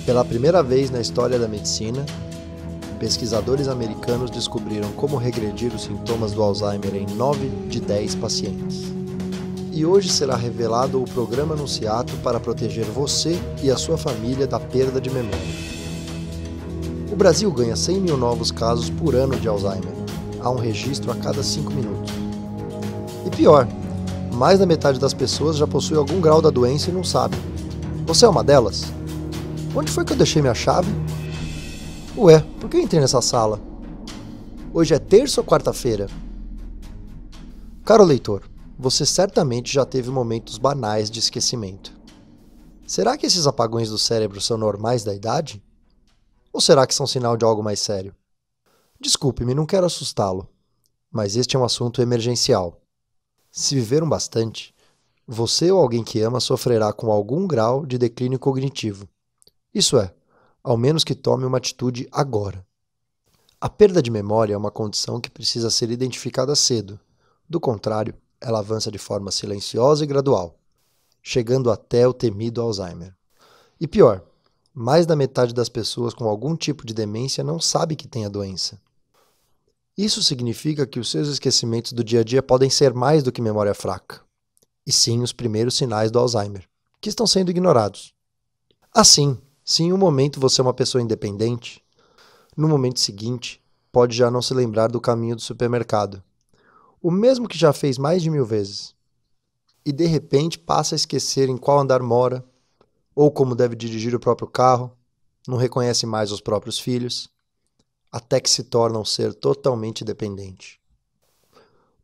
Pela primeira vez na história da medicina, pesquisadores americanos descobriram como regredir os sintomas do Alzheimer em 9 de 10 pacientes. E hoje será revelado o programa Anunciato para proteger você e a sua família da perda de memória. O Brasil ganha 100 mil novos casos por ano de Alzheimer. Há um registro a cada 5 minutos. E pior, mais da metade das pessoas já possui algum grau da doença e não sabe. Você é uma delas? Onde foi que eu deixei minha chave? Ué, por que eu entrei nessa sala? Hoje é terça ou quarta-feira? Caro leitor, você certamente já teve momentos banais de esquecimento. Será que esses apagões do cérebro são normais da idade? Ou será que são sinal de algo mais sério? Desculpe-me, não quero assustá-lo, mas este é um assunto emergencial. Se viveram bastante, você ou alguém que ama sofrerá com algum grau de declínio cognitivo. Isso é, ao menos que tome uma atitude agora. A perda de memória é uma condição que precisa ser identificada cedo. Do contrário, ela avança de forma silenciosa e gradual, chegando até o temido Alzheimer. E pior, mais da metade das pessoas com algum tipo de demência não sabe que tem a doença. Isso significa que os seus esquecimentos do dia a dia podem ser mais do que memória fraca, e sim os primeiros sinais do Alzheimer, que estão sendo ignorados. Assim, se em um momento você é uma pessoa independente, no momento seguinte pode já não se lembrar do caminho do supermercado, o mesmo que já fez mais de 1000 vezes, e de repente passa a esquecer em qual andar mora, ou como deve dirigir o próprio carro, não reconhece mais os próprios filhos, até que se torna um ser totalmente dependente.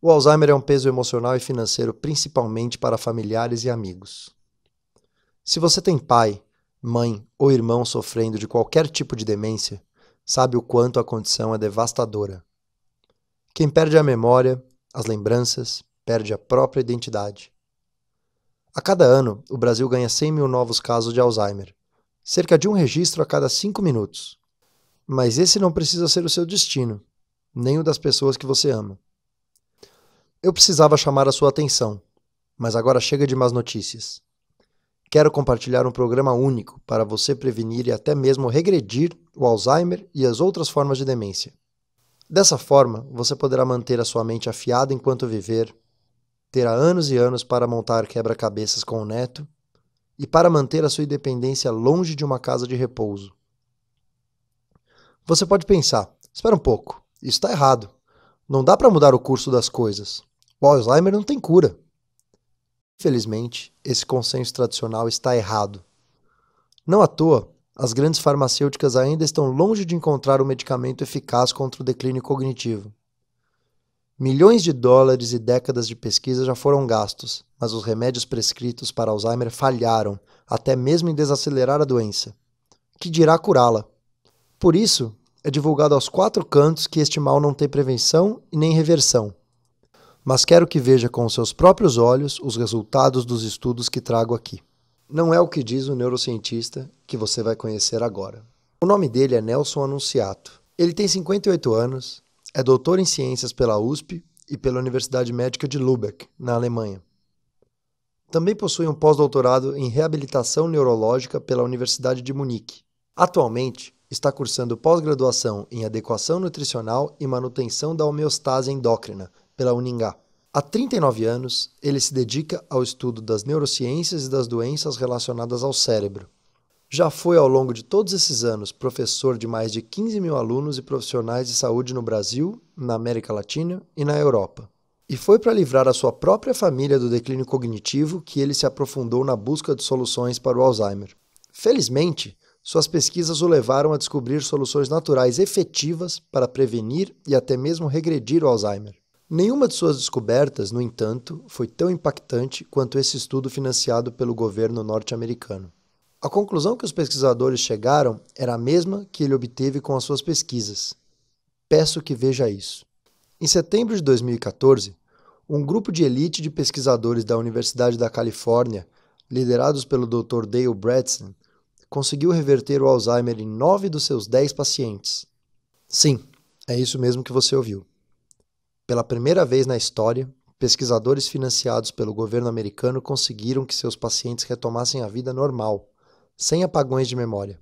O Alzheimer é um peso emocional e financeiro principalmente para familiares e amigos. Se você tem pai, mãe ou irmão sofrendo de qualquer tipo de demência, sabe o quanto a condição é devastadora. Quem perde a memória, as lembranças, perde a própria identidade. A cada ano, o Brasil ganha 100 mil novos casos de Alzheimer, cerca de um registro a cada 5 minutos. Mas esse não precisa ser o seu destino, nem o das pessoas que você ama. Eu precisava chamar a sua atenção, mas agora chega de más notícias. Quero compartilhar um programa único para você prevenir e até mesmo regredir o Alzheimer e as outras formas de demência. Dessa forma, você poderá manter a sua mente afiada enquanto viver, terá anos e anos para montar quebra-cabeças com o neto e para manter a sua independência longe de uma casa de repouso. Você pode pensar, espera um pouco, isso está errado. Não dá para mudar o curso das coisas. O Alzheimer não tem cura. Infelizmente, esse consenso tradicional está errado. Não à toa, as grandes farmacêuticas ainda estão longe de encontrar um medicamento eficaz contra o declínio cognitivo. Milhões de dólares e décadas de pesquisa já foram gastos, mas os remédios prescritos para Alzheimer falharam, até mesmo em desacelerar a doença. Que dirá curá-la? Por isso, é divulgado aos 4 cantos que este mal não tem prevenção e nem reversão. Mas quero que veja com seus próprios olhos os resultados dos estudos que trago aqui. Não é o que diz o neurocientista que você vai conhecer agora. O nome dele é Nelson Anunciato. Ele tem 58 anos, é doutor em ciências pela USP e pela Universidade Médica de Lübeck, na Alemanha. Também possui um pós-doutorado em reabilitação neurológica pela Universidade de Munique. Atualmente, está cursando pós-graduação em adequação nutricional e manutenção da homeostase endócrina pela Uningá. Há 39 anos, ele se dedica ao estudo das neurociências e das doenças relacionadas ao cérebro. Já foi, ao longo de todos esses anos, professor de mais de 15 mil alunos e profissionais de saúde no Brasil, na América Latina e na Europa. E foi para livrar a sua própria família do declínio cognitivo que ele se aprofundou na busca de soluções para o Alzheimer. Felizmente, suas pesquisas o levaram a descobrir soluções naturais efetivas para prevenir e até mesmo regredir o Alzheimer. Nenhuma de suas descobertas, no entanto, foi tão impactante quanto esse estudo financiado pelo governo norte-americano. A conclusão que os pesquisadores chegaram era a mesma que ele obteve com as suas pesquisas. Peço que veja isso. Em setembro de 2014, um grupo de elite de pesquisadores da Universidade da Califórnia, liderados pelo Dr. Dale Bredesen, conseguiu reverter o Alzheimer em 9 dos seus 10 pacientes. Sim, é isso mesmo que você ouviu. Pela primeira vez na história, pesquisadores financiados pelo governo americano conseguiram que seus pacientes retomassem a vida normal, sem apagões de memória.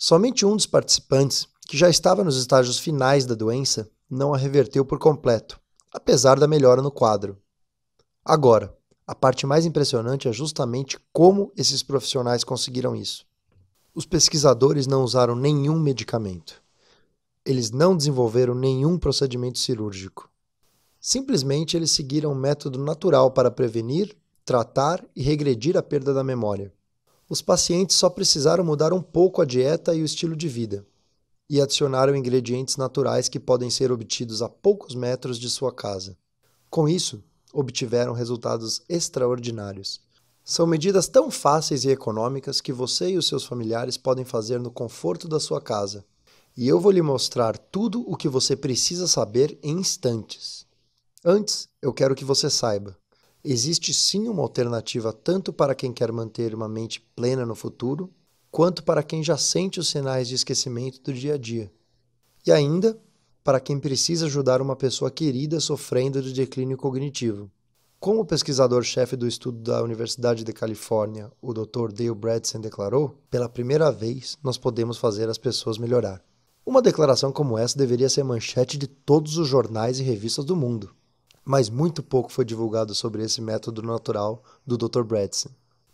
Somente um dos participantes, que já estava nos estágios finais da doença, não a reverteu por completo, apesar da melhora no quadro. Agora, a parte mais impressionante é justamente como esses profissionais conseguiram isso. Os pesquisadores não usaram nenhum medicamento. Eles não desenvolveram nenhum procedimento cirúrgico. Simplesmente eles seguiram um método natural para prevenir, tratar e regredir a perda da memória. Os pacientes só precisaram mudar um pouco a dieta e o estilo de vida, e adicionaram ingredientes naturais que podem ser obtidos a poucos metros de sua casa. Com isso, obtiveram resultados extraordinários. São medidas tão fáceis e econômicas que você e os seus familiares podem fazer no conforto da sua casa. E eu vou lhe mostrar tudo o que você precisa saber em instantes. Antes, eu quero que você saiba. Existe sim uma alternativa tanto para quem quer manter uma mente plena no futuro, quanto para quem já sente os sinais de esquecimento do dia a dia. E ainda, para quem precisa ajudar uma pessoa querida sofrendo de declínio cognitivo. Como o pesquisador-chefe do estudo da Universidade de Califórnia, o Dr. Dale Bredesen, declarou, pela primeira vez nós podemos fazer as pessoas melhorar. Uma declaração como essa deveria ser manchete de todos os jornais e revistas do mundo. Mas muito pouco foi divulgado sobre esse método natural do Dr. Bredesen,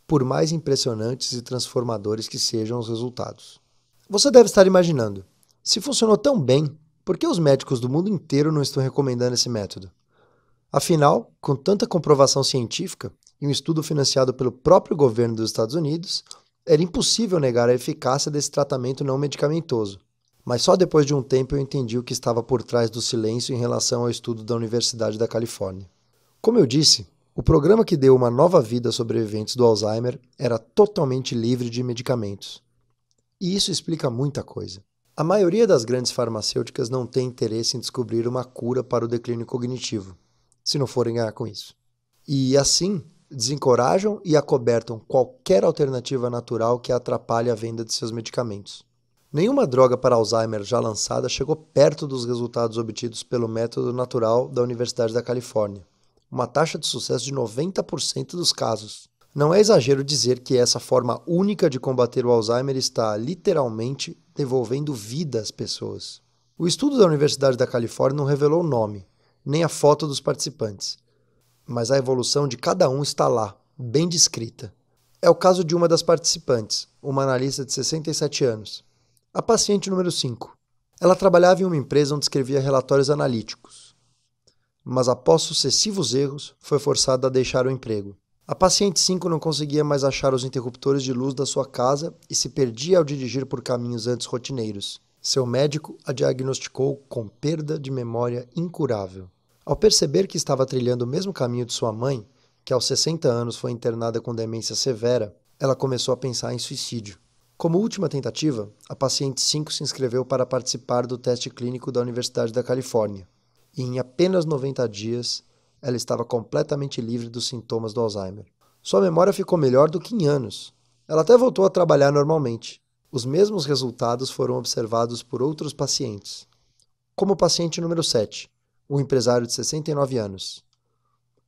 por mais impressionantes e transformadores que sejam os resultados. Você deve estar imaginando, se funcionou tão bem, por que os médicos do mundo inteiro não estão recomendando esse método? Afinal, com tanta comprovação científica e um estudo financiado pelo próprio governo dos Estados Unidos, era impossível negar a eficácia desse tratamento não medicamentoso. Mas só depois de um tempo eu entendi o que estava por trás do silêncio em relação ao estudo da Universidade da Califórnia. Como eu disse, o programa que deu uma nova vida a sobreviventes do Alzheimer era totalmente livre de medicamentos. E isso explica muita coisa. A maioria das grandes farmacêuticas não tem interesse em descobrir uma cura para o declínio cognitivo, se não forem ganhar com isso. E assim, desencorajam e acobertam qualquer alternativa natural que atrapalhe a venda de seus medicamentos. Nenhuma droga para Alzheimer já lançada chegou perto dos resultados obtidos pelo método natural da Universidade da Califórnia, uma taxa de sucesso de 90% dos casos. Não é exagero dizer que essa forma única de combater o Alzheimer está, literalmente, devolvendo vida às pessoas. O estudo da Universidade da Califórnia não revelou o nome, nem a foto dos participantes, mas a evolução de cada um está lá, bem descrita. É o caso de uma das participantes, uma analista de 67 anos. A paciente número 5. Ela trabalhava em uma empresa onde escrevia relatórios analíticos, mas após sucessivos erros, foi forçada a deixar o emprego. A paciente 5 não conseguia mais achar os interruptores de luz da sua casa e se perdia ao dirigir por caminhos antes rotineiros. Seu médico a diagnosticou com perda de memória incurável. Ao perceber que estava trilhando o mesmo caminho de sua mãe, que aos 60 anos foi internada com demência severa, ela começou a pensar em suicídio. Como última tentativa, a paciente 5 se inscreveu para participar do teste clínico da Universidade da Califórnia, e em apenas 90 dias, ela estava completamente livre dos sintomas do Alzheimer. Sua memória ficou melhor do que em anos. Ela até voltou a trabalhar normalmente. Os mesmos resultados foram observados por outros pacientes, como o paciente número 7, um empresário de 69 anos.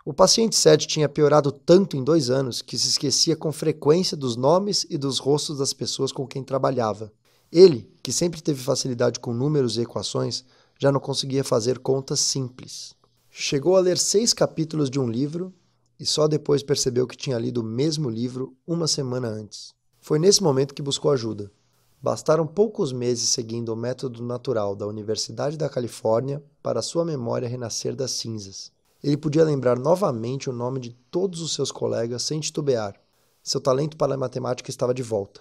O paciente 7 tinha piorado tanto em 2 anos que se esquecia com frequência dos nomes e dos rostos das pessoas com quem trabalhava. Ele, que sempre teve facilidade com números e equações, já não conseguia fazer contas simples. Chegou a ler 6 capítulos de um livro e só depois percebeu que tinha lido o mesmo livro uma semana antes. Foi nesse momento que buscou ajuda. Bastaram poucos meses seguindo o método natural da Universidade da Califórnia para sua memória renascer das cinzas. Ele podia lembrar novamente o nome de todos os seus colegas sem titubear. Seu talento para a matemática estava de volta.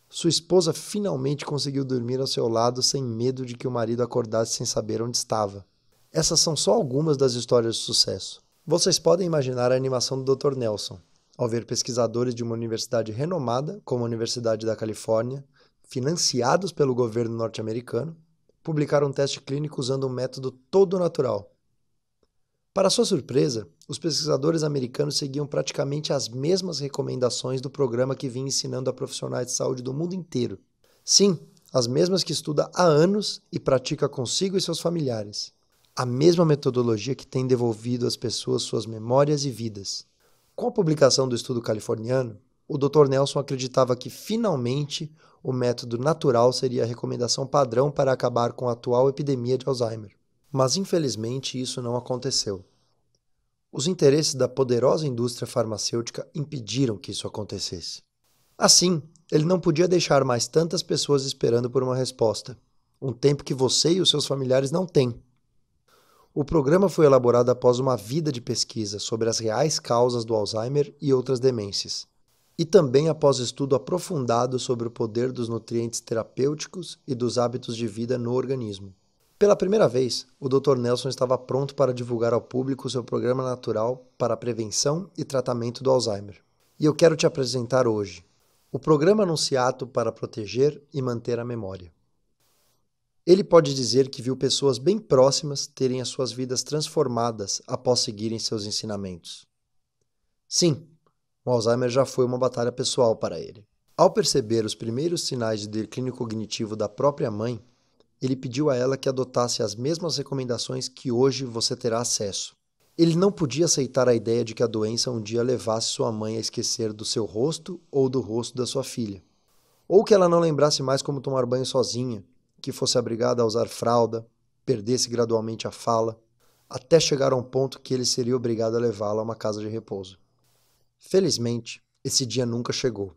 Sua esposa finalmente conseguiu dormir ao seu lado sem medo de que o marido acordasse sem saber onde estava. Essas são só algumas das histórias de sucesso. Vocês podem imaginar a animação do Dr. Nelson, ao ver pesquisadores de uma universidade renomada, como a Universidade da Califórnia, financiados pelo governo norte-americano, publicar um teste clínico usando um método todo natural. Para sua surpresa, os pesquisadores americanos seguiam praticamente as mesmas recomendações do programa que vinha ensinando a profissionais de saúde do mundo inteiro. Sim, as mesmas que estuda há anos e pratica consigo e seus familiares. A mesma metodologia que tem devolvido às pessoas suas memórias e vidas. Com a publicação do estudo californiano, o Dr. Nelson acreditava que finalmente o método natural seria a recomendação padrão para acabar com a atual epidemia de Alzheimer. Mas infelizmente isso não aconteceu. Os interesses da poderosa indústria farmacêutica impediram que isso acontecesse. Assim, ele não podia deixar mais tantas pessoas esperando por uma resposta, um tempo que você e os seus familiares não têm. O programa foi elaborado após uma vida de pesquisa sobre as reais causas do Alzheimer e outras demências, e também após estudo aprofundado sobre o poder dos nutrientes terapêuticos e dos hábitos de vida no organismo. Pela primeira vez, o Dr. Nelson estava pronto para divulgar ao público seu programa natural para a prevenção e tratamento do Alzheimer. E eu quero te apresentar hoje o Programa Anunciato para proteger e manter a memória. Ele pode dizer que viu pessoas bem próximas terem as suas vidas transformadas após seguirem seus ensinamentos. Sim, o Alzheimer já foi uma batalha pessoal para ele. Ao perceber os primeiros sinais de declínio cognitivo da própria mãe, ele pediu a ela que adotasse as mesmas recomendações que hoje você terá acesso. Ele não podia aceitar a ideia de que a doença um dia levasse sua mãe a esquecer do seu rosto ou do rosto da sua filha. Ou que ela não lembrasse mais como tomar banho sozinha, que fosse obrigada a usar fralda, perdesse gradualmente a fala, até chegar a um ponto que ele seria obrigado a levá-la a uma casa de repouso. Felizmente, esse dia nunca chegou.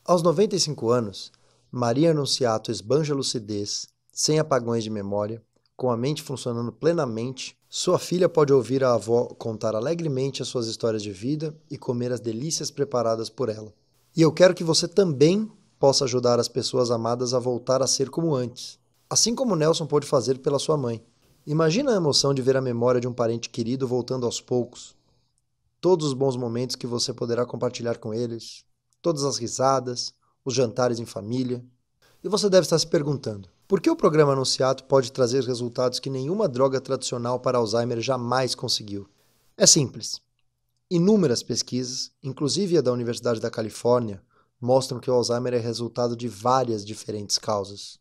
Aos 95 anos, Maria Anunciato esbanja lucidez, sem apagões de memória, com a mente funcionando plenamente. Sua filha pode ouvir a avó contar alegremente as suas histórias de vida e comer as delícias preparadas por ela. E eu quero que você também possa ajudar as pessoas amadas a voltar a ser como antes, assim como Nelson pôde fazer pela sua mãe. Imagina a emoção de ver a memória de um parente querido voltando aos poucos, todos os bons momentos que você poderá compartilhar com eles, todas as risadas, os jantares em família. E você deve estar se perguntando, por que o programa Anunciato pode trazer resultados que nenhuma droga tradicional para Alzheimer jamais conseguiu? É simples. Inúmeras pesquisas, inclusive a da Universidade da Califórnia, mostram que o Alzheimer é resultado de várias diferentes causas.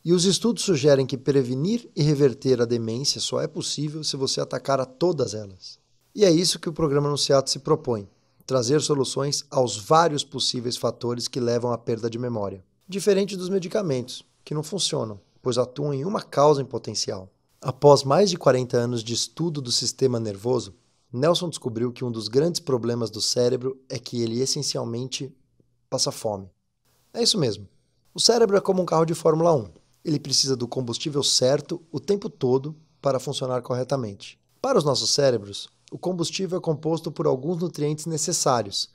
E os estudos sugerem que prevenir e reverter a demência só é possível se você atacar a todas elas. E é isso que o programa Anunciato se propõe, trazer soluções aos vários possíveis fatores que levam à perda de memória. Diferente dos medicamentos, que não funcionam, pois atuam em uma causa em potencial. Após mais de 40 anos de estudo do sistema nervoso, Nelson descobriu que um dos grandes problemas do cérebro é que ele essencialmente passa fome. É isso mesmo. O cérebro é como um carro de Fórmula 1. Ele precisa do combustível certo o tempo todo para funcionar corretamente. Para os nossos cérebros, o combustível é composto por alguns nutrientes necessários,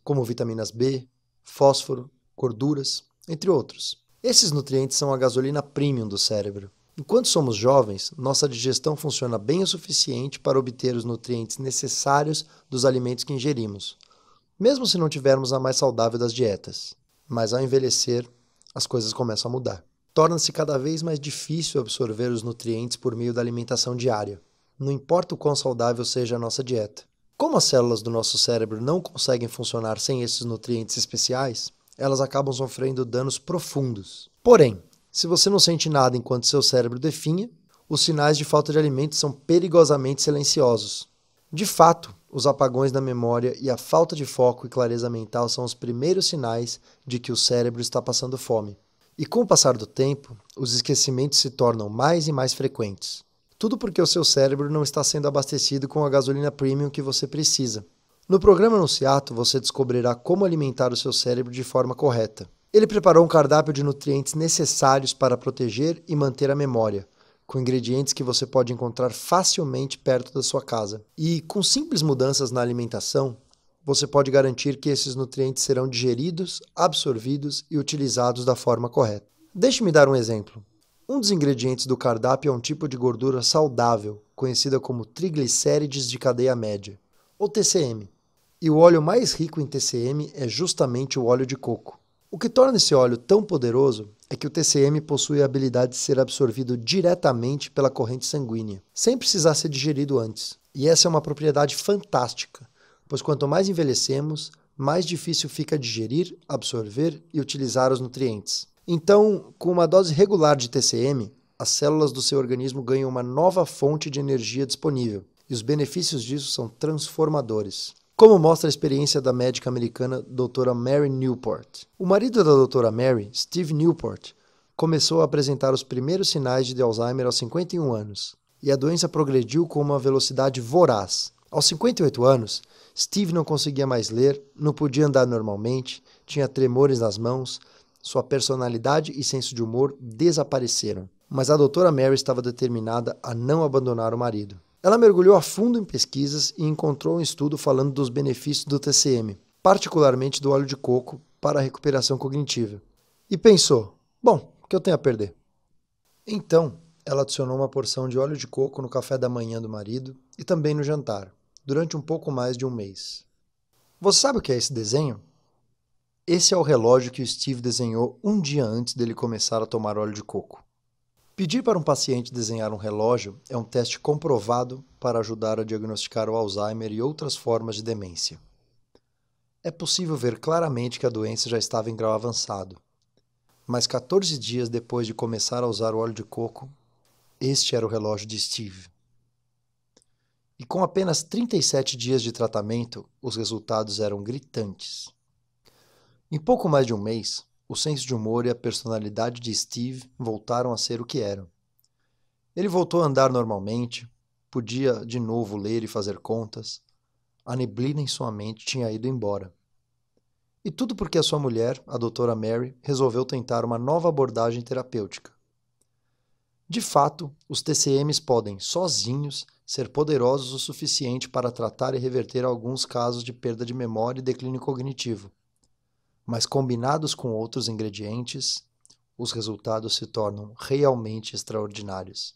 como vitaminas B, fósforo, gorduras, entre outros. Esses nutrientes são a gasolina premium do cérebro. Enquanto somos jovens, nossa digestão funciona bem o suficiente para obter os nutrientes necessários dos alimentos que ingerimos, mesmo se não tivermos a mais saudável das dietas. Mas ao envelhecer, as coisas começam a mudar. Torna-se cada vez mais difícil absorver os nutrientes por meio da alimentação diária, não importa o quão saudável seja a nossa dieta. Como as células do nosso cérebro não conseguem funcionar sem esses nutrientes especiais, elas acabam sofrendo danos profundos. Porém, se você não sente nada enquanto seu cérebro definha, os sinais de falta de alimentos são perigosamente silenciosos. De fato, os apagões na memória e a falta de foco e clareza mental são os primeiros sinais de que o cérebro está passando fome. E com o passar do tempo, os esquecimentos se tornam mais e mais frequentes. Tudo porque o seu cérebro não está sendo abastecido com a gasolina premium que você precisa. No programa Anunciato, você descobrirá como alimentar o seu cérebro de forma correta. Ele preparou um cardápio de nutrientes necessários para proteger e manter a memória, com ingredientes que você pode encontrar facilmente perto da sua casa. E, com simples mudanças na alimentação, você pode garantir que esses nutrientes serão digeridos, absorvidos e utilizados da forma correta. Deixe-me dar um exemplo. Um dos ingredientes do cardápio é um tipo de gordura saudável, conhecida como triglicérides de cadeia média, ou TCM. E o óleo mais rico em TCM é justamente o óleo de coco. O que torna esse óleo tão poderoso é que o TCM possui a habilidade de ser absorvido diretamente pela corrente sanguínea, sem precisar ser digerido antes. E essa é uma propriedade fantástica, pois quanto mais envelhecemos, mais difícil fica digerir, absorver e utilizar os nutrientes. Então, com uma dose regular de TCM, as células do seu organismo ganham uma nova fonte de energia disponível, e os benefícios disso são transformadores. como mostra a experiência da médica americana Dra. Mary Newport. O marido da Dra. Mary, Steve Newport, começou a apresentar os primeiros sinais de Alzheimer aos 51 anos, e a doença progrediu com uma velocidade voraz. Aos 58 anos, Steve não conseguia mais ler, não podia andar normalmente, tinha tremores nas mãos, sua personalidade e senso de humor desapareceram. Mas a Dra. Mary estava determinada a não abandonar o marido. Ela mergulhou a fundo em pesquisas e encontrou um estudo falando dos benefícios do TCM, particularmente do óleo de coco, para a recuperação cognitiva. E pensou, bom, o que eu tenho a perder? Então, ela adicionou uma porção de óleo de coco no café da manhã do marido e também no jantar, durante um pouco mais de um mês. Você sabe o que é esse desenho? Esse é o relógio que o Steve desenhou um dia antes dele começar a tomar óleo de coco. Pedir para um paciente desenhar um relógio é um teste comprovado para ajudar a diagnosticar o Alzheimer e outras formas de demência. É possível ver claramente que a doença já estava em grau avançado. Mas 14 dias depois de começar a usar o óleo de coco, este era o relógio de Steve. E com apenas 37 dias de tratamento, os resultados eram gritantes. Em pouco mais de um mês, o senso de humor e a personalidade de Steve voltaram a ser o que eram. Ele voltou a andar normalmente, podia de novo ler e fazer contas. A neblina em sua mente tinha ido embora. E tudo porque a sua mulher, a Dra. Mary, resolveu tentar uma nova abordagem terapêutica. De fato, os TCMs podem, sozinhos, ser poderosos o suficiente para tratar e reverter alguns casos de perda de memória e declínio cognitivo. Mas combinados com outros ingredientes, os resultados se tornam realmente extraordinários.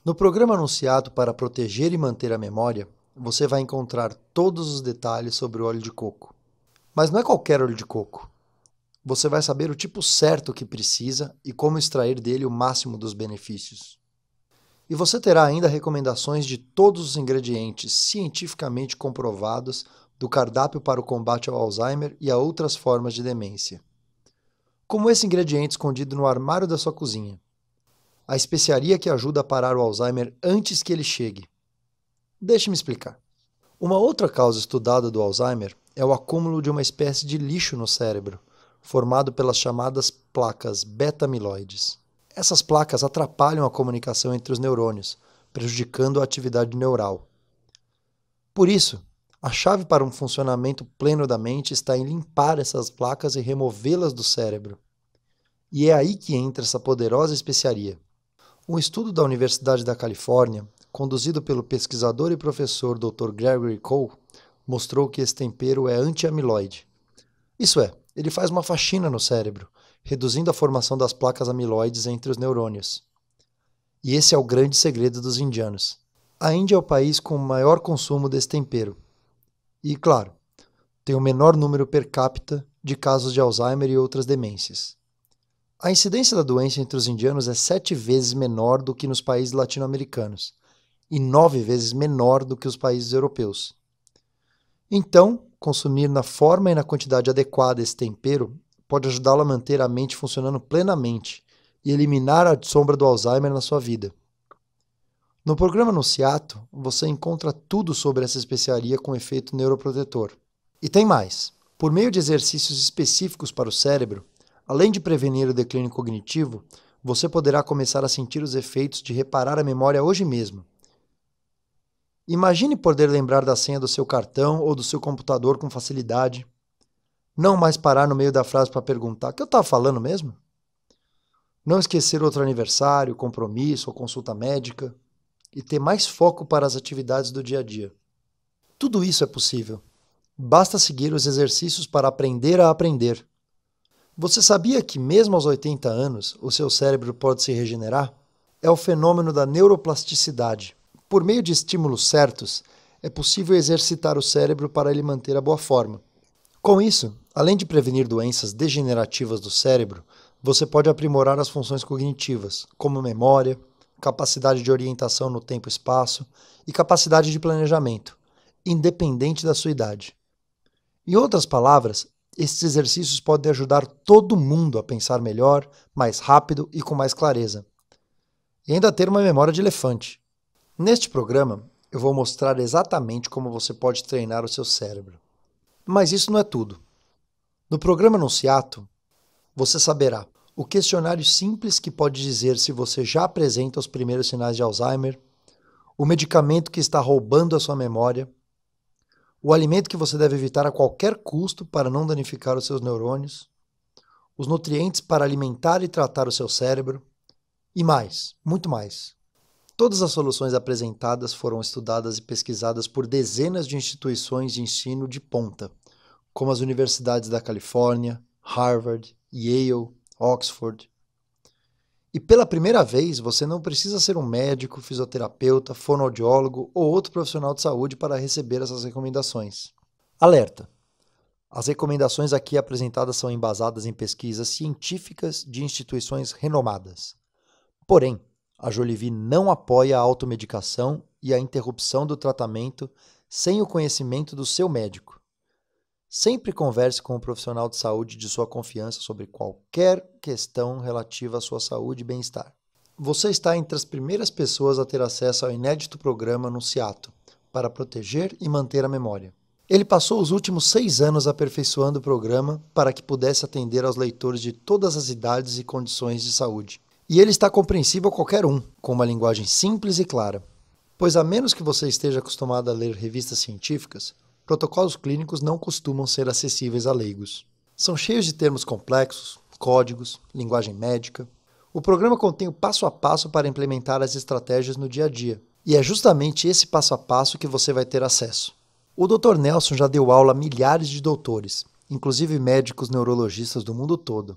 No programa anunciado para proteger e manter a memória, você vai encontrar todos os detalhes sobre o óleo de coco. Mas não é qualquer óleo de coco. Você vai saber o tipo certo que precisa e como extrair dele o máximo dos benefícios. E você terá ainda recomendações de todos os ingredientes cientificamente comprovados do cardápio para o combate ao Alzheimer e a outras formas de demência. Como esse ingrediente escondido no armário da sua cozinha. A especiaria que ajuda a parar o Alzheimer antes que ele chegue. Deixe-me explicar. Uma outra causa estudada do Alzheimer é o acúmulo de uma espécie de lixo no cérebro, formado pelas chamadas placas beta-amiloides. Essas placas atrapalham a comunicação entre os neurônios, prejudicando a atividade neural. Por isso, a chave para um funcionamento pleno da mente está em limpar essas placas e removê-las do cérebro. E é aí que entra essa poderosa especiaria. Um estudo da Universidade da Califórnia, conduzido pelo pesquisador e professor Dr. Gregory Cole, mostrou que esse tempero é anti-amiloide. Isso é, ele faz uma faxina no cérebro, reduzindo a formação das placas amiloides entre os neurônios. E esse é o grande segredo dos indianos. A Índia é o país com o maior consumo desse tempero. E, claro, tem o menor número per capita de casos de Alzheimer e outras demências. A incidência da doença entre os indianos é 7 vezes menor do que nos países latino-americanos e 9 vezes menor do que os países europeus. Então, consumir na forma e na quantidade adequada esse tempero pode ajudá-lo a manter a mente funcionando plenamente e eliminar a sombra do Alzheimer na sua vida. No programa Anunciato, você encontra tudo sobre essa especiaria com efeito neuroprotetor. E tem mais. Por meio de exercícios específicos para o cérebro, além de prevenir o declínio cognitivo, você poderá começar a sentir os efeitos de reparar a memória hoje mesmo. Imagine poder lembrar da senha do seu cartão ou do seu computador com facilidade. Não mais parar no meio da frase para perguntar: o que eu estava falando mesmo? Não esquecer outro aniversário, compromisso ou consulta médica. E ter mais foco para as atividades do dia a dia. Tudo isso é possível. Basta seguir os exercícios para aprender a aprender. Você sabia que mesmo aos 80 anos o seu cérebro pode se regenerar? É o fenômeno da neuroplasticidade. Por meio de estímulos certos, é possível exercitar o cérebro para ele manter a boa forma. Com isso, além de prevenir doenças degenerativas do cérebro, você pode aprimorar as funções cognitivas, como memória, capacidade de orientação no tempo e espaço e capacidade de planejamento, independente da sua idade. Em outras palavras, esses exercícios podem ajudar todo mundo a pensar melhor, mais rápido e com mais clareza. E ainda ter uma memória de elefante. Neste programa, eu vou mostrar exatamente como você pode treinar o seu cérebro. Mas isso não é tudo. No programa Anunciato, você saberá o questionário simples que pode dizer se você já apresenta os primeiros sinais de Alzheimer, o medicamento que está roubando a sua memória, o alimento que você deve evitar a qualquer custo para não danificar os seus neurônios, os nutrientes para alimentar e tratar o seu cérebro, e mais, muito mais. Todas as soluções apresentadas foram estudadas e pesquisadas por dezenas de instituições de ensino de ponta, como as universidades da Califórnia, Harvard, Yale, Oxford. E pela primeira vez, você não precisa ser um médico, fisioterapeuta, fonoaudiólogo ou outro profissional de saúde para receber essas recomendações. Alerta! As recomendações aqui apresentadas são embasadas em pesquisas científicas de instituições renomadas. Porém, a Jolivie não apoia a automedicação e a interrupção do tratamento sem o conhecimento do seu médico. Sempre converse com um profissional de saúde de sua confiança sobre qualquer questão relativa à sua saúde e bem-estar. Você está entre as primeiras pessoas a ter acesso ao inédito programa Anunciato, para proteger e manter a memória. Ele passou os últimos 6 anos aperfeiçoando o programa para que pudesse atender aos leitores de todas as idades e condições de saúde. E ele está compreensível a qualquer um, com uma linguagem simples e clara. Pois a menos que você esteja acostumado a ler revistas científicas, protocolos clínicos não costumam ser acessíveis a leigos. São cheios de termos complexos, códigos, linguagem médica. O programa contém o passo a passo para implementar as estratégias no dia a dia. E é justamente esse passo a passo que você vai ter acesso. O Dr. Nelson já deu aula a milhares de doutores, inclusive médicos neurologistas do mundo todo.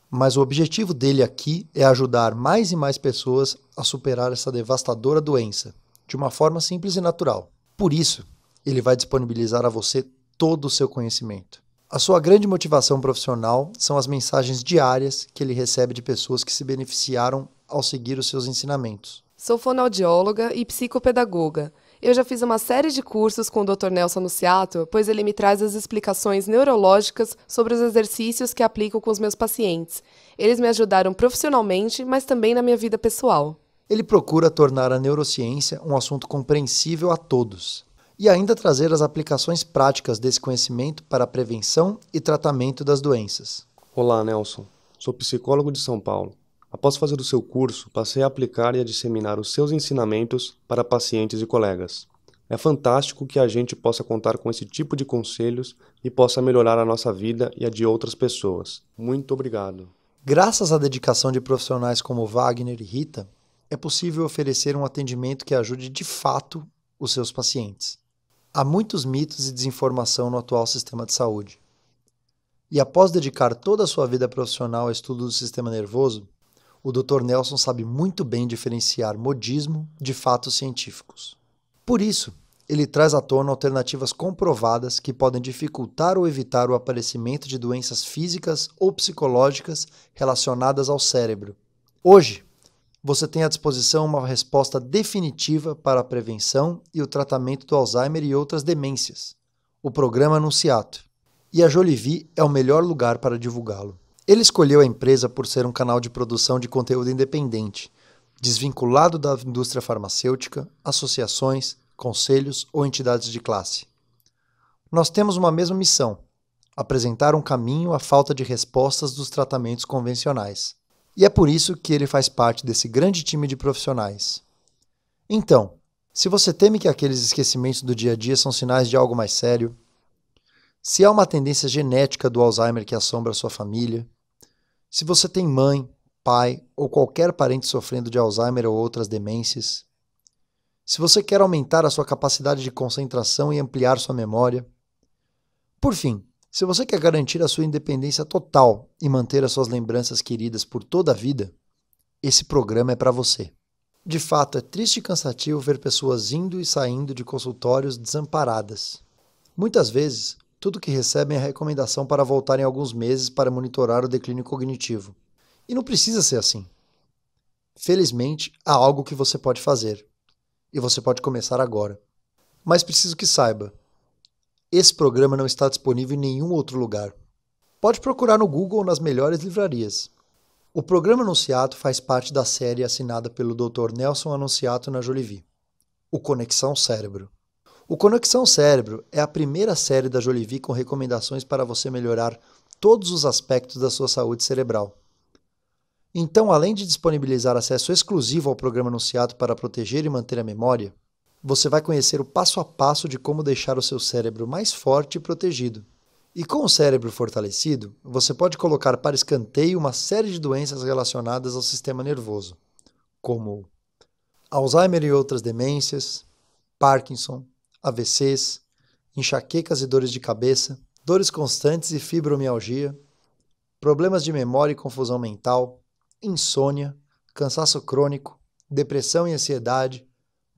Mas o objetivo dele aqui é ajudar mais e mais pessoas a superar essa devastadora doença, de uma forma simples e natural. Por isso, ele vai disponibilizar a você todo o seu conhecimento. A sua grande motivação profissional são as mensagens diárias que ele recebe de pessoas que se beneficiaram ao seguir os seus ensinamentos. Sou fonoaudióloga e psicopedagoga. Eu já fiz uma série de cursos com o Dr. Nelson Anunciato, pois ele me traz as explicações neurológicas sobre os exercícios que aplico com os meus pacientes. Eles me ajudaram profissionalmente, mas também na minha vida pessoal. Ele procura tornar a neurociência um assunto compreensível a todos e ainda trazer as aplicações práticas desse conhecimento para a prevenção e tratamento das doenças. Olá, Nelson. Sou psicólogo de São Paulo. Após fazer o seu curso, passei a aplicar e a disseminar os seus ensinamentos para pacientes e colegas. É fantástico que a gente possa contar com esse tipo de conselhos e possa melhorar a nossa vida e a de outras pessoas. Muito obrigado. Graças à dedicação de profissionais como Wagner e Rita, é possível oferecer um atendimento que ajude de fato os seus pacientes. Há muitos mitos e desinformação no atual sistema de saúde. E após dedicar toda a sua vida profissional ao estudo do sistema nervoso, o Dr. Nelson sabe muito bem diferenciar modismo de fatos científicos. Por isso, ele traz à tona alternativas comprovadas que podem dificultar ou evitar o aparecimento de doenças físicas ou psicológicas relacionadas ao cérebro. Hoje, você tem à disposição uma resposta definitiva para a prevenção e o tratamento do Alzheimer e outras demências, o programa Anunciato. E a Jolivie é o melhor lugar para divulgá-lo. Ele escolheu a empresa por ser um canal de produção de conteúdo independente, desvinculado da indústria farmacêutica, associações, conselhos ou entidades de classe. Nós temos uma mesma missão: apresentar um caminho à falta de respostas dos tratamentos convencionais. E é por isso que ele faz parte desse grande time de profissionais. Então, se você teme que aqueles esquecimentos do dia a dia são sinais de algo mais sério, se há uma tendência genética do Alzheimer que assombra a sua família, se você tem mãe, pai ou qualquer parente sofrendo de Alzheimer ou outras demências, se você quer aumentar a sua capacidade de concentração e ampliar sua memória, por fim, se você quer garantir a sua independência total e manter as suas lembranças queridas por toda a vida, esse programa é para você. De fato, é triste e cansativo ver pessoas indo e saindo de consultórios desamparadas. Muitas vezes, tudo que recebem é a recomendação para voltar em alguns meses para monitorar o declínio cognitivo. E não precisa ser assim. Felizmente, há algo que você pode fazer. E você pode começar agora. Mas preciso que saiba, esse programa não está disponível em nenhum outro lugar. Pode procurar no Google ou nas melhores livrarias. O programa Anunciato faz parte da série assinada pelo Dr. Nelson Anunciato na Jolivie. o Conexão Cérebro. O Conexão Cérebro é a primeira série da Jolivie com recomendações para você melhorar todos os aspectos da sua saúde cerebral. Então, além de disponibilizar acesso exclusivo ao programa anunciado para proteger e manter a memória, você vai conhecer o passo a passo de como deixar o seu cérebro mais forte e protegido. E com o cérebro fortalecido, você pode colocar para escanteio uma série de doenças relacionadas ao sistema nervoso, como Alzheimer e outras demências, Parkinson, AVCs, enxaquecas e dores de cabeça, dores constantes e fibromialgia, problemas de memória e confusão mental, insônia, cansaço crônico, depressão e ansiedade,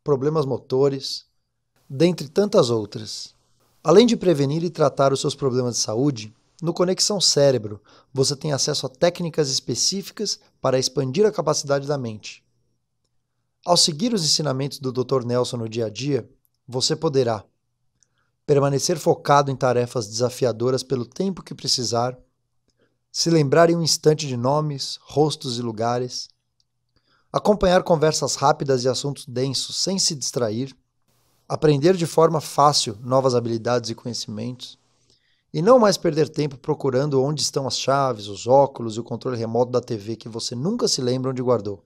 problemas motores, dentre tantas outras. Além de prevenir e tratar os seus problemas de saúde, no Conexão Cérebro você tem acesso a técnicas específicas para expandir a capacidade da mente. Ao seguir os ensinamentos do Dr. Nelson no dia a dia, você poderá permanecer focado em tarefas desafiadoras pelo tempo que precisar, se lembrar em um instante de nomes, rostos e lugares, acompanhar conversas rápidas e assuntos densos sem se distrair, aprender de forma fácil novas habilidades e conhecimentos, e não mais perder tempo procurando onde estão as chaves, os óculos e o controle remoto da TV que você nunca se lembra onde guardou.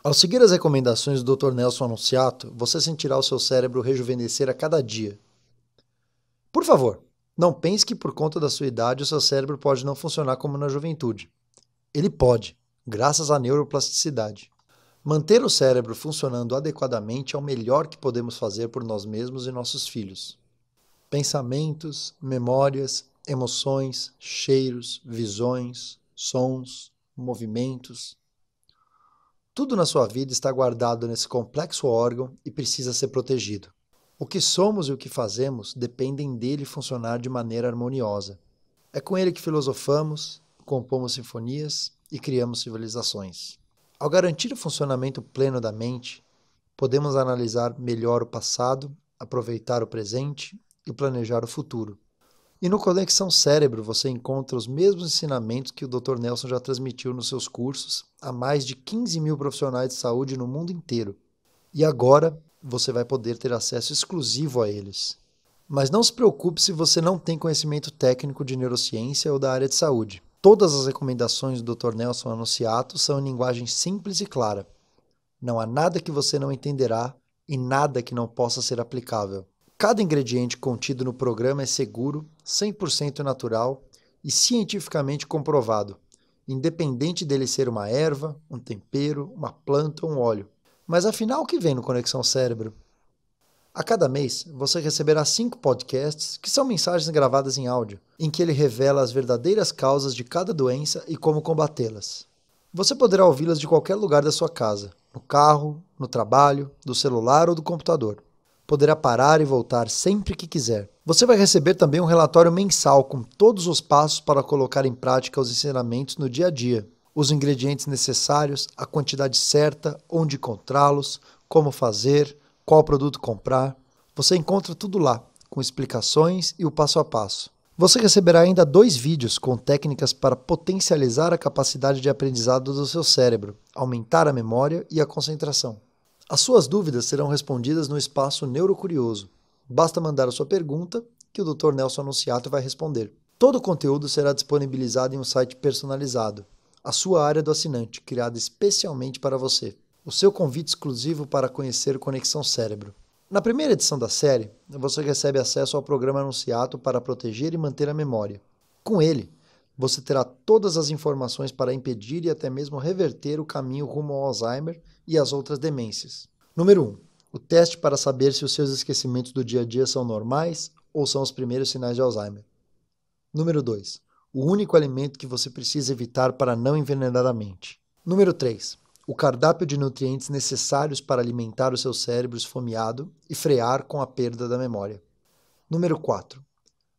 Ao seguir as recomendações do Dr. Nelson Anunciato, você sentirá o seu cérebro rejuvenescer a cada dia. Por favor, não pense que por conta da sua idade o seu cérebro pode não funcionar como na juventude. Ele pode, graças à neuroplasticidade. Manter o cérebro funcionando adequadamente é o melhor que podemos fazer por nós mesmos e nossos filhos. Pensamentos, memórias, emoções, cheiros, visões, sons, movimentos. Tudo na sua vida está guardado nesse complexo órgão e precisa ser protegido. O que somos e o que fazemos dependem dele funcionar de maneira harmoniosa. É com ele que filosofamos, compomos sinfonias e criamos civilizações. Ao garantir o funcionamento pleno da mente, podemos analisar melhor o passado, aproveitar o presente e planejar o futuro. E no Conexão Cérebro você encontra os mesmos ensinamentos que o Dr. Nelson já transmitiu nos seus cursos a mais de 15 mil profissionais de saúde no mundo inteiro. E agora você vai poder ter acesso exclusivo a eles. Mas não se preocupe se você não tem conhecimento técnico de neurociência ou da área de saúde. Todas as recomendações do Dr. Nelson Anunciato são em linguagem simples e clara. Não há nada que você não entenderá e nada que não possa ser aplicável. Cada ingrediente contido no programa é seguro, 100% natural e cientificamente comprovado, independente dele ser uma erva, um tempero, uma planta ou um óleo. Mas afinal, o que vem no Conexão Cérebro? A cada mês, você receberá 5 podcasts, que são mensagens gravadas em áudio, em que ele revela as verdadeiras causas de cada doença e como combatê-las. Você poderá ouvi-las de qualquer lugar da sua casa, no carro, no trabalho, do celular ou do computador. Poderá parar e voltar sempre que quiser. Você vai receber também um relatório mensal com todos os passos para colocar em prática os ensinamentos no dia a dia, os ingredientes necessários, a quantidade certa, onde encontrá-los, como fazer, qual produto comprar. Você encontra tudo lá, com explicações e o passo a passo. Você receberá ainda 2 vídeos com técnicas para potencializar a capacidade de aprendizado do seu cérebro, aumentar a memória e a concentração. As suas dúvidas serão respondidas no espaço Neurocurioso. Basta mandar a sua pergunta que o Dr. Nelson Anunciato vai responder. Todo o conteúdo será disponibilizado em um site personalizado, a sua área do assinante, criada especialmente para você. O seu convite exclusivo para conhecer o Conexão Cérebro. Na primeira edição da série, você recebe acesso ao programa Anunciato para proteger e manter a memória. Com ele, você terá todas as informações para impedir e até mesmo reverter o caminho rumo ao Alzheimer e às outras demências. Número 1. O teste para saber se os seus esquecimentos do dia a dia são normais ou são os primeiros sinais de Alzheimer. Número 2. O único alimento que você precisa evitar para não envenenar a mente. Número 3. O cardápio de nutrientes necessários para alimentar o seu cérebro esfomeado e frear com a perda da memória. Número 4.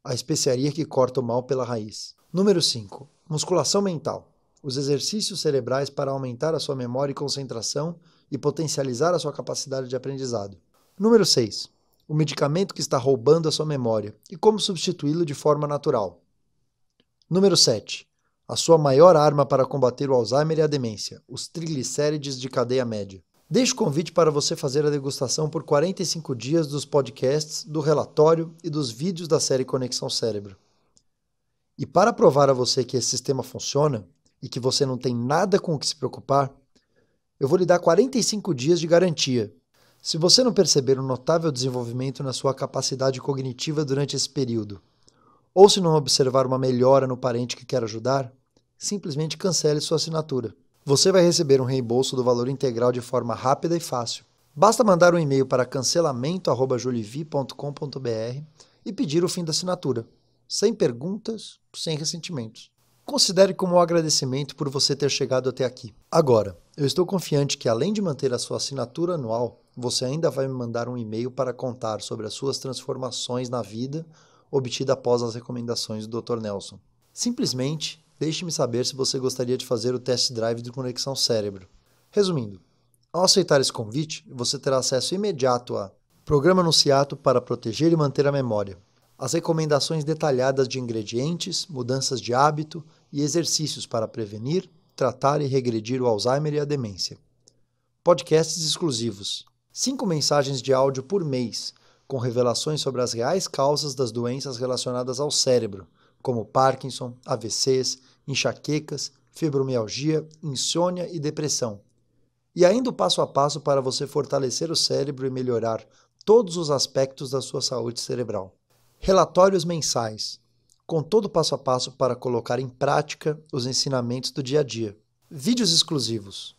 A especiaria que corta o mal pela raiz. Número 5. Musculação mental. Os exercícios cerebrais para aumentar a sua memória e concentração e potencializar a sua capacidade de aprendizado. Número 6. O medicamento que está roubando a sua memória e como substituí-lo de forma natural. Número 7. A sua maior arma para combater o Alzheimer e a demência, os triglicérides de cadeia média. Deixo o convite para você fazer a degustação por 45 dias dos podcasts, do relatório e dos vídeos da série Conexão Cérebro. E para provar a você que esse sistema funciona e que você não tem nada com o que se preocupar, eu vou lhe dar 45 dias de garantia. Se você não perceber um notável desenvolvimento na sua capacidade cognitiva durante esse período, ou se não observar uma melhora no parente que quer ajudar, simplesmente cancele sua assinatura. Você vai receber um reembolso do valor integral de forma rápida e fácil. Basta mandar um e-mail para cancelamento@jolivi.com.br e pedir o fim da assinatura, sem perguntas, sem ressentimentos. Considere como um agradecimento por você ter chegado até aqui. Agora, eu estou confiante que além de manter a sua assinatura anual, você ainda vai me mandar um e-mail para contar sobre as suas transformações na vida obtida após as recomendações do Dr. Nelson. Simplesmente, deixe-me saber se você gostaria de fazer o test drive de Conexão Cérebro. Resumindo, ao aceitar esse convite, você terá acesso imediato a programa Anunciato para proteger e manter a memória, as recomendações detalhadas de ingredientes, mudanças de hábito e exercícios para prevenir, tratar e regredir o Alzheimer e a demência. Podcasts exclusivos, 5 mensagens de áudio por mês, com revelações sobre as reais causas das doenças relacionadas ao cérebro, como Parkinson, AVCs, enxaquecas, fibromialgia, insônia e depressão. E ainda o passo a passo para você fortalecer o cérebro e melhorar todos os aspectos da sua saúde cerebral. Relatórios mensais, com todo o passo a passo para colocar em prática os ensinamentos do dia a dia. Vídeos exclusivos,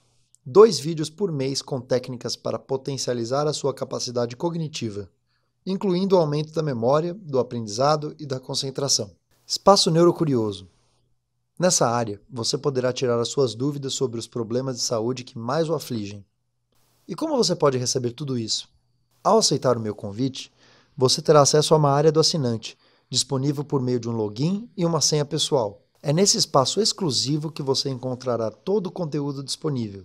2 vídeos por mês com técnicas para potencializar a sua capacidade cognitiva, incluindo o aumento da memória, do aprendizado e da concentração. Espaço Neurocurioso. Nessa área, você poderá tirar as suas dúvidas sobre os problemas de saúde que mais o afligem. E como você pode receber tudo isso? Ao aceitar o meu convite, você terá acesso a uma área do assinante, disponível por meio de um login e uma senha pessoal. É nesse espaço exclusivo que você encontrará todo o conteúdo disponível.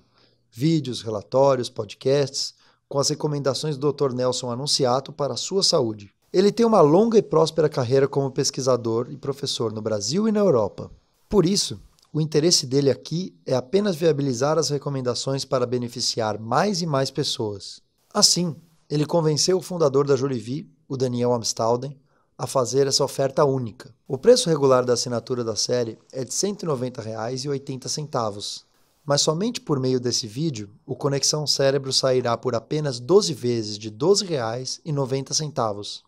Vídeos, relatórios, podcasts, com as recomendações do Dr. Nelson Anunciato para a sua saúde. Ele tem uma longa e próspera carreira como pesquisador e professor no Brasil e na Europa. Por isso, o interesse dele aqui é apenas viabilizar as recomendações para beneficiar mais e mais pessoas. Assim, ele convenceu o fundador da Jolivi, o Daniel Amstalden, a fazer essa oferta única. O preço regular da assinatura da série é de R$ 190,80, mas somente por meio desse vídeo, o Conexão Cérebro sairá por apenas 12 vezes de R$ 12,90.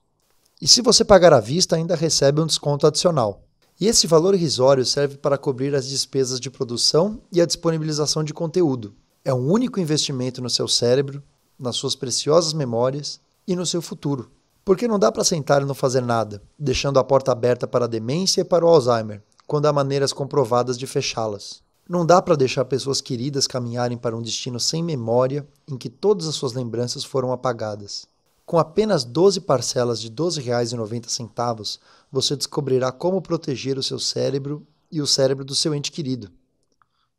E se você pagar à vista, ainda recebe um desconto adicional. E esse valor irrisório serve para cobrir as despesas de produção e a disponibilização de conteúdo. É um único investimento no seu cérebro, nas suas preciosas memórias e no seu futuro. Porque não dá para sentar e não fazer nada, deixando a porta aberta para a demência e para o Alzheimer, quando há maneiras comprovadas de fechá-las. Não dá para deixar pessoas queridas caminharem para um destino sem memória, em que todas as suas lembranças foram apagadas. Com apenas 12 parcelas de R$ 12,90, você descobrirá como proteger o seu cérebro e o cérebro do seu ente querido.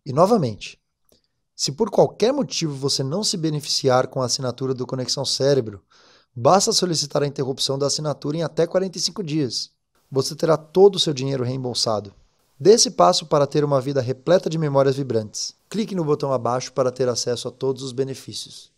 E novamente, se por qualquer motivo você não se beneficiar com a assinatura do Conexão Cérebro, basta solicitar a interrupção da assinatura em até 45 dias. Você terá todo o seu dinheiro reembolsado. Dê esse passo para ter uma vida repleta de memórias vibrantes. Clique no botão abaixo para ter acesso a todos os benefícios.